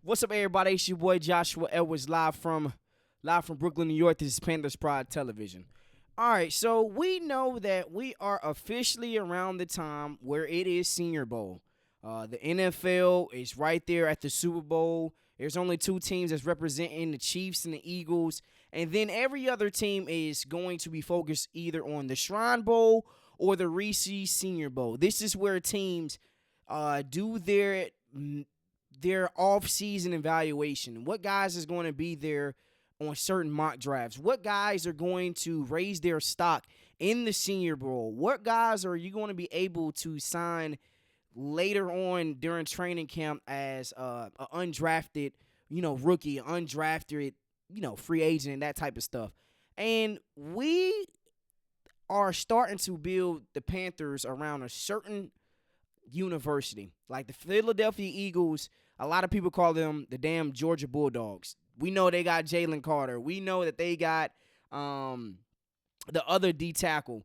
What's up, everybody? It's your boy Joshua Edwards, live from Brooklyn, New York. This is Panthers Pride Television. All right, so we know that we are officially around the time where it is Senior Bowl. The NFL is right there at the Super Bowl. There's only two teams that's representing the Chiefs and the Eagles, and then every other team is going to be focused either on the Shrine Bowl or the Reese's Senior Bowl. This is where teams do their off-season evaluation. What guys is going to be there on certain mock drafts? What guys are going to raise their stock in the Senior Bowl? What guys are you going to be able to sign later on during training camp as an undrafted, rookie, undrafted, free agent, and that type of stuff? And we are starting to build the Panthers around a certain university. Like the Philadelphia Eagles, a lot of people call them the damn Georgia Bulldogs. We know they got Jalen Carter. We know that they got the other D tackle.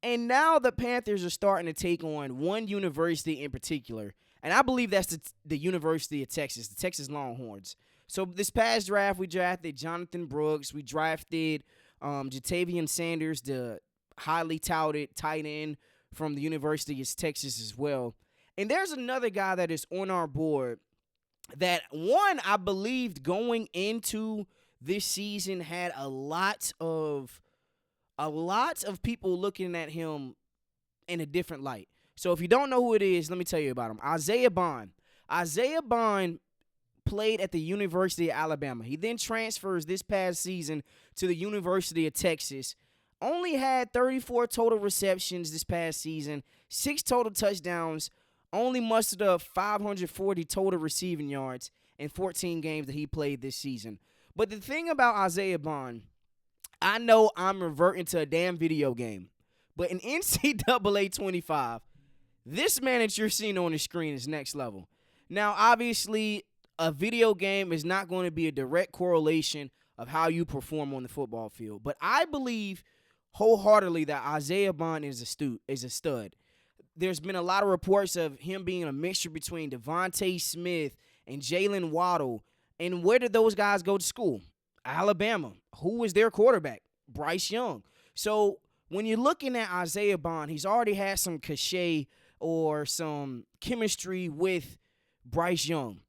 And now the Panthers are starting to take on one university in particular. And I believe that's the University of Texas, the Texas Longhorns. So this past draft, we drafted Jonathan Brooks. We drafted Jatavian Sanders, the highly touted tight end from the University of Texas as well. And there's another guy that is on our board that, one, I believed going into this season had a lot of people looking at him in a different light. So if you don't know who it is, let me tell you about him. Isaiah Bond. Isaiah Bond played at the University of Alabama. He then transfers this past season to the University of Texas. Only had 34 total receptions this past season, 6 total touchdowns, only mustered up 540 total receiving yards in 14 games that he played this season. But the thing about Isaiah Bond, I know I'm reverting to a damn video game, but in NCAA 25, this man that you're seeing on the screen is next level. Now, obviously, a video game is not going to be a direct correlation of how you perform on the football field, but I believe wholeheartedly that Isaiah Bond is a stud. There's been a lot of reports of him being a mixture between Devontae Smith and Jalen Waddle. And where did those guys go to school? Alabama. Who was their quarterback? Bryce Young. So when you're looking at Isaiah Bond, he's already had some cachet or some chemistry with Bryce Young.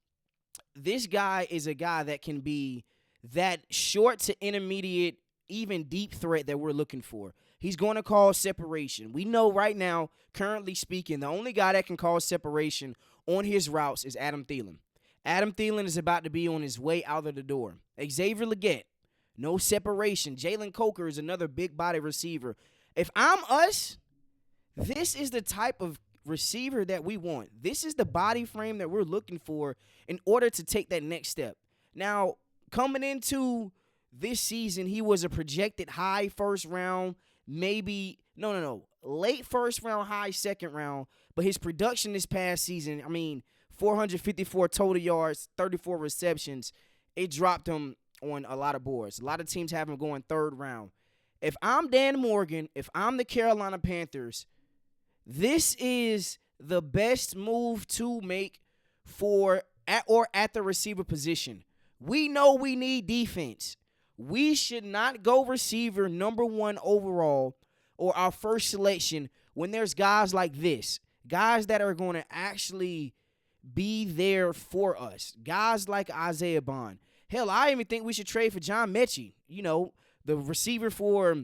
This guy is a guy that can be that short to intermediate, even deep threat that we're looking for. He's going to cause separation. We know right now, currently speaking, the only guy that can cause separation on his routes is Adam Thielen. Adam Thielen is about to be on his way out of the door. Xavier Legette, no separation. Jalen Coker is another big body receiver. If I'm us, this is the type of receiver that we want. This is the body frame that we're looking for in order to take that next step. Now, coming into this season, he was a projected high first round, late first round, high second round. But his production this past season, 454 total yards, 34 receptions, it dropped him on a lot of boards. A lot of teams have him going third round. If I'm Dan Morgan, if I'm the Carolina Panthers, this is the best move to make at the receiver position. We know we need defense. We should not go receiver number 1 overall or our first selection when there's guys like this, guys that are going to actually be there for us, guys like Isaiah Bond. Hell, I even think we should trade for John Mechie, the receiver for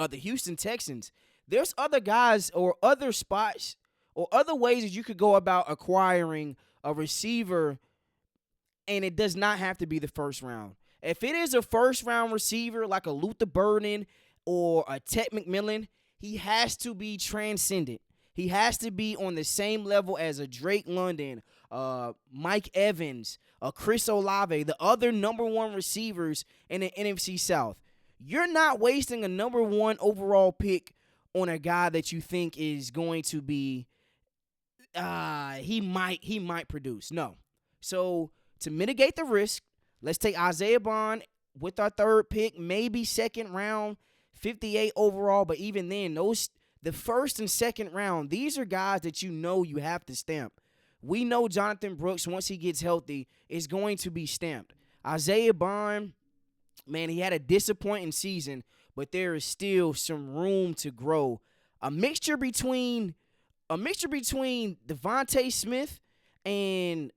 the Houston Texans. There's other guys or other spots or other ways that you could go about acquiring a receiver, and it does not have to be the first round. If it is a first-round receiver like a Luther Burden or a Ted McMillan, he has to be transcendent. He has to be on the same level as a Drake London, Mike Evans, Chris Olave, the other number 1 receivers in the NFC South. You're not wasting a number 1 overall pick on a guy that you think is going to be he might produce. No. So to mitigate the risk, let's take Isaiah Bond with our third pick, maybe second round, 58 overall. But even then, the first and second round, these are guys that you have to stamp. We know Jonathan Brooks, once he gets healthy, is going to be stamped. Isaiah Bond, man, he had a disappointing season, but there is still some room to grow. A mixture between Devontae Smith and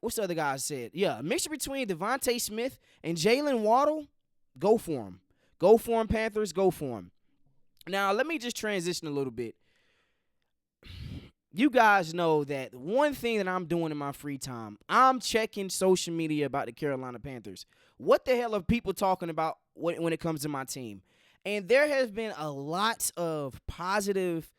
what's the other guy said? Yeah, a mixture between Devontae Smith and Jalen Waddle. Go for him. Go for him, Panthers. Go for him. Now, let me just transition a little bit. You guys know that one thing that I'm doing in my free time, I'm checking social media about the Carolina Panthers. What the hell are people talking about when it comes to my team? And there has been a lot of positive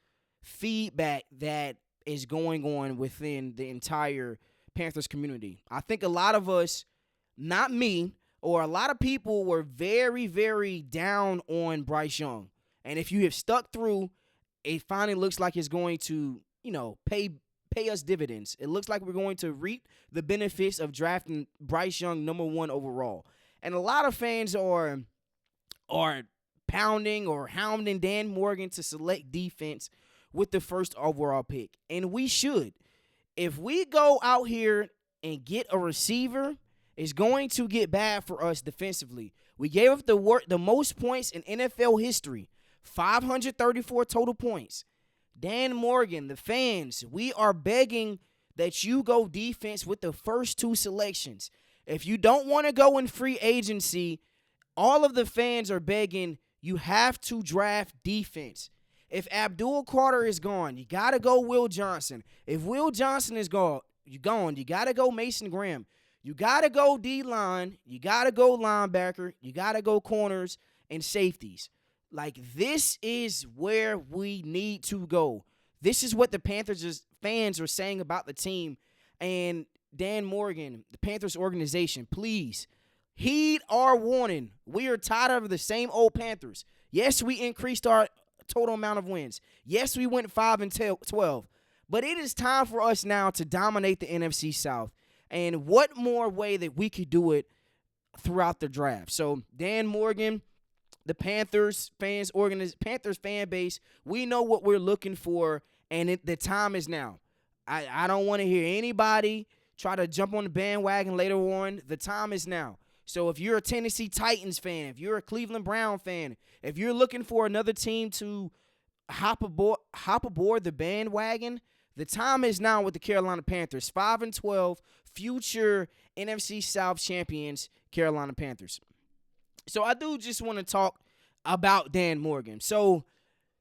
feedback that is going on within the entire Panthers community. I think a lot of us, not me, or a lot of people were very, very down on Bryce Young. And if you have stuck through, it finally looks like it's going to, pay us dividends. It looks like we're going to reap the benefits of drafting Bryce Young number 1 overall. And a lot of fans are pounding or hounding Dan Morgan to select defense with the first overall pick. And we should. If we go out here and get a receiver, it's going to get bad for us defensively. We gave up the most points in NFL history, 534 total points. Dan Morgan, the fans, we are begging that you go defense with the first 2 selections. If you don't want to go in free agency, all of the fans are begging you have to draft defense. If Abdul Carter is gone, you got to go Will Johnson. If Will Johnson is gone, you got to go Mason Graham. You got to go D-line. You got to go linebacker. You got to go corners and safeties. Like, this is where we need to go. This is what the Panthers fans are saying about the team. And Dan Morgan, the Panthers organization, please heed our warning. We are tired of the same old Panthers. Yes, we increased our total amount of wins. Yes, we went 5-12. But it is time for us now to dominate the NFC South. And what more way that we could do it throughout the draft? So, Dan Morgan, the Panthers Panthers fan base, we know what we're looking for, and the time is now. I don't want to hear anybody try to jump on the bandwagon later on. The time is now. So if you're a Tennessee Titans fan, if you're a Cleveland Brown fan, if you're looking for another team to hop aboard the bandwagon, the time is now with the Carolina Panthers. 5-12, future NFC South champions, Carolina Panthers. So I do just want to talk about Dan Morgan. So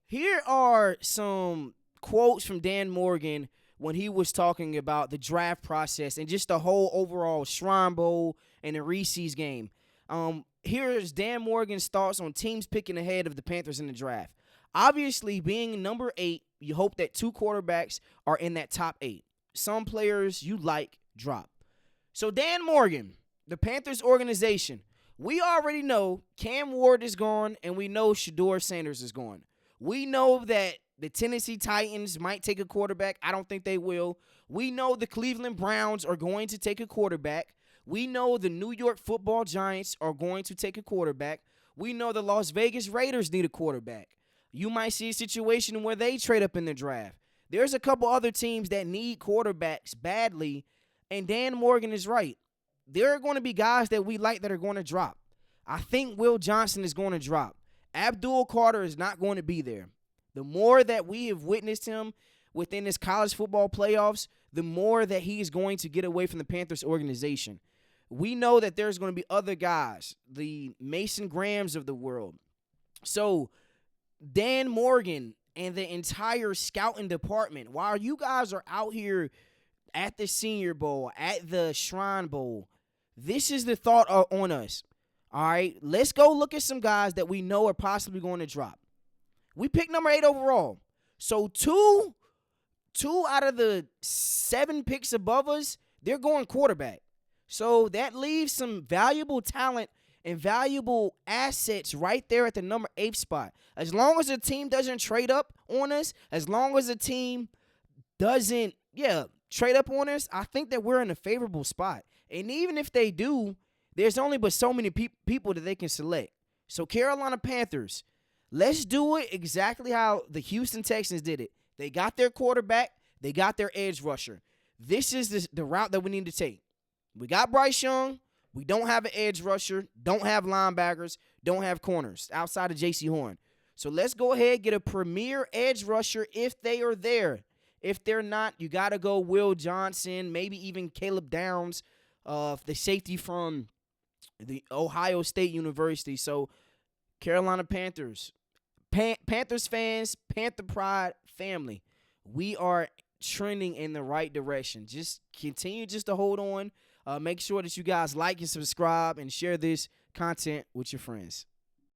here are some quotes from Dan Morgan when he was talking about the draft process and just the whole overall Shrine Bowl and the Reese's game. Here is Dan Morgan's thoughts on teams picking ahead of the Panthers in the draft. Obviously, being number 8, you hope that 2 quarterbacks are in that top 8. Some players you like drop. So Dan Morgan, the Panthers organization, we already know Cam Ward is gone, and we know Shedeur Sanders is gone. We know that the Tennessee Titans might take a quarterback. I don't think they will. We know the Cleveland Browns are going to take a quarterback. We know the New York Football Giants are going to take a quarterback. We know the Las Vegas Raiders need a quarterback. You might see a situation where they trade up in the draft. There's a couple other teams that need quarterbacks badly, and Dan Morgan is right. There are going to be guys that we like that are going to drop. I think Will Johnson is going to drop. Abdul Carter is not going to be there. The more that we have witnessed him within this college football playoffs, the more that he is going to get away from the Panthers organization. We know that there's going to be other guys, the Mason Grahams of the world. So Dan Morgan and the entire scouting department, while you guys are out here at the Senior Bowl, at the Shrine Bowl, this is the thought on us. All right, let's go look at some guys that we know are possibly going to drop. We picked number 8 overall. So two out of the 7 picks above us, they're going quarterback. So that leaves some valuable talent and valuable assets right there at the number 8 spot. As long as a team doesn't trade up on us, as long as a team doesn't, trade up on us, I think that we're in a favorable spot. And even if they do, there's only but so many people that they can select. So Carolina Panthers, let's do it exactly how the Houston Texans did it. They got their quarterback. They got their edge rusher. this is the route that we need to take. We got Bryce Young. We don't have an edge rusher, don't have linebackers, don't have corners outside of J.C. Horn. So let's go ahead and get a premier edge rusher if they are there. If they're not, you got to go Will Johnson, maybe even Caleb Downs, the safety from the Ohio State University. So Carolina Panthers, Panthers fans, Panther Pride family, we are trending in the right direction. Just continue just to hold on. Make sure that you guys like and subscribe and share this content with your friends.